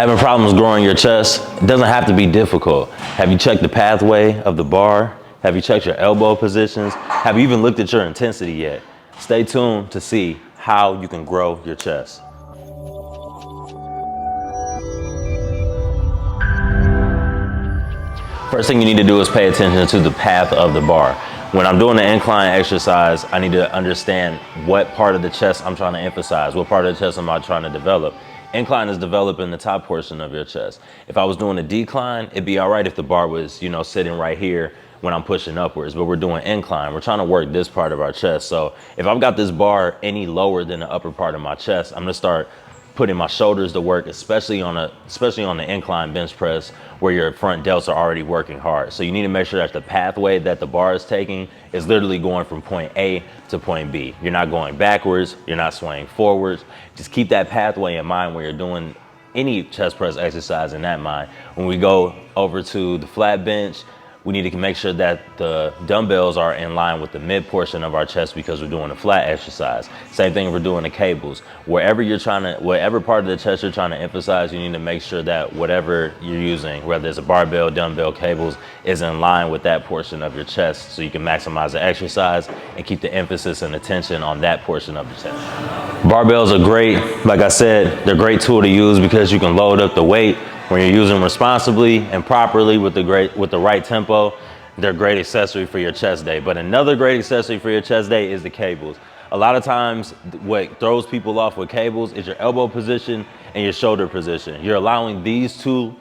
Having problems growing your chest doesn't have to be difficult. Have you checked the pathway of the bar? Have you checked your elbow positions? Have you even looked at your intensity yet? Stay tuned to see how you can grow your chest. First thing you need to do is pay attention to the path of the bar. When I'm doing the incline exercise, I need to understand what part of the chest I'm trying to emphasize, what part of the chest am I trying to develop. Incline is developing the top portion of your chest. If I was doing a decline, it'd be all right if the bar was, sitting right here when I'm pushing upwards, but we're doing incline. We're trying to work this part of our chest. So if I've got this bar any lower than the upper part of my chest, I'm gonna start putting my shoulders to work, especially on the incline bench press where your front delts are already working hard. So you need to make sure that the pathway that the bar is taking is literally going from point A to point B. You're not going backwards, you're not swaying forwards. Just keep that pathway in mind when you're doing any chest press exercise in that mind. When we go over to the flat bench, we need to make sure that the dumbbells are in line with the mid portion of our chest because we're doing a flat exercise. Same thing if we're doing the cables. Whatever part of the chest you're trying to emphasize, you need to make sure that whatever you're using, whether it's a barbell, dumbbell, cables, is in line with that portion of your chest so you can maximize the exercise and keep the emphasis and attention on that portion of the chest. Barbells are great. Like I said, they're a great tool to use because you can load up the weight. When you're using them responsibly and properly with the right tempo, they're a great accessory for your chest day. But another great accessory for your chest day is the cables. A lot of times what throws people off with cables is your elbow position and your shoulder position. You're allowing these 2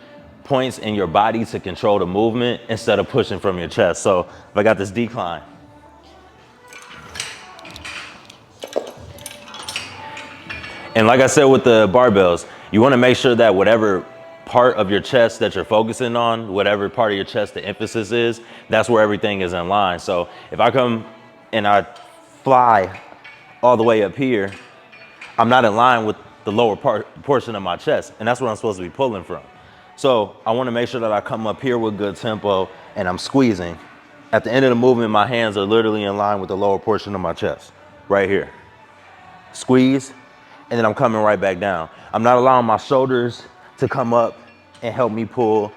points in your body to control the movement instead of pushing from your chest. So if I got this decline, and like I said with the barbells, you want to make sure that whatever part of your chest that you're focusing on, whatever part of your chest the emphasis is, that's where everything is in line. So if I come and I fly all the way up here, I'm not in line with the lower portion of my chest, and that's what I'm supposed to be pulling from. So I want to make sure that I come up here with good tempo and I'm squeezing. At the end of the movement, my hands are literally in line with the lower portion of my chest, right here. Squeeze, and then I'm coming right back down. I'm not allowing my shoulders to come up and help me pull.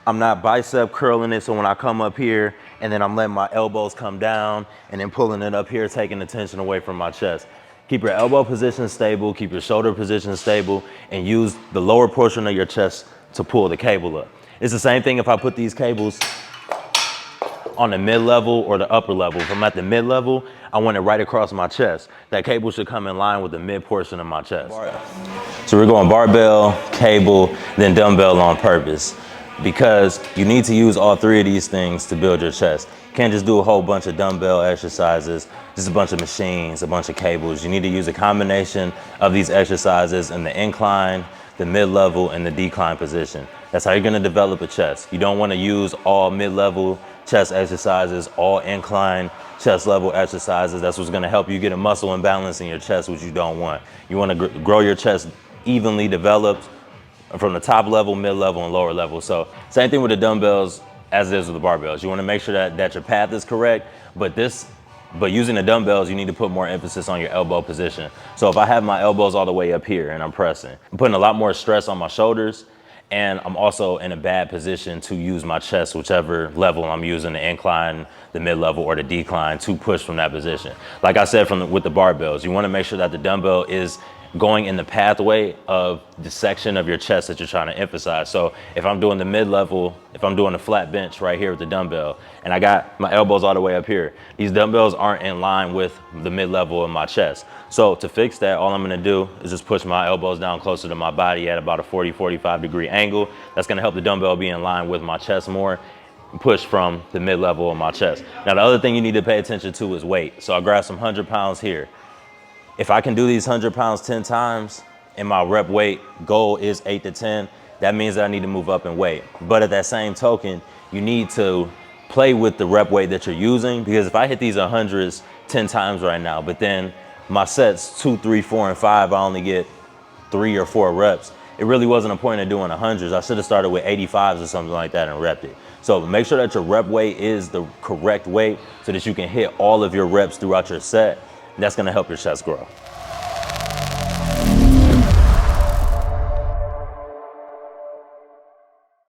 I'm not bicep curling it, so when I come up here and then I'm letting my elbows come down and then pulling it up here, taking the tension away from my chest. Keep your elbow position stable, keep your shoulder position stable, and use the lower portion of your chest to pull the cable up. It's the same thing if I put these cables on the mid-level or the upper level. If I'm at the mid-level, I want it right across my chest. That cable should come in line with the mid portion of my chest. So we're going barbell, cable, then dumbbell on purpose because you need to use all 3 of these things to build your chest. You can't just do a whole bunch of dumbbell exercises, just a bunch of machines, a bunch of cables. You need to use a combination of these exercises in the incline, the mid-level, and the decline position. That's how you're gonna develop a chest. You don't wanna use all mid-level chest exercises, all incline chest level exercises. That's what's gonna help you get a muscle imbalance in your chest, which you don't want. You wanna grow your chest evenly developed from the top level, mid-level, and lower level. So same thing with the dumbbells as it is with the barbells. You wanna make sure that your path is correct, but using the dumbbells, you need to put more emphasis on your elbow position. So if I have my elbows all the way up here and I'm pressing, I'm putting a lot more stress on my shoulders, and I'm also in a bad position to use my chest, whichever level I'm using, the incline, the mid-level, or the decline, to push from that position. Like I said with the barbells, you wanna make sure that the dumbbell is going in the pathway of the section of your chest that you're trying to emphasize. So if I'm doing the mid-level, if I'm doing a flat bench right here with the dumbbell, and I got my elbows all the way up here, these dumbbells aren't in line with the mid-level of my chest. So to fix that, all I'm gonna do is just push my elbows down closer to my body at about a 40-45 degree angle. That's gonna help the dumbbell be in line with my chest more, and push from the mid-level of my chest. Now the other thing you need to pay attention to is weight. So I grab some 100 pounds here. If I can do these 100 pounds 10 times and my rep weight goal is 8 to 10, that means that I need to move up in weight. But at that same token, you need to play with the rep weight that you're using, because if I hit these 100s 10 times right now, but then my sets 2, 3, 4, and 5, I only get 3 or 4 reps, it really wasn't a point of doing 100s. I should have started with 85s or something like that and repped it. So make sure that your rep weight is the correct weight so that you can hit all of your reps throughout your set. That's gonna help your chest grow.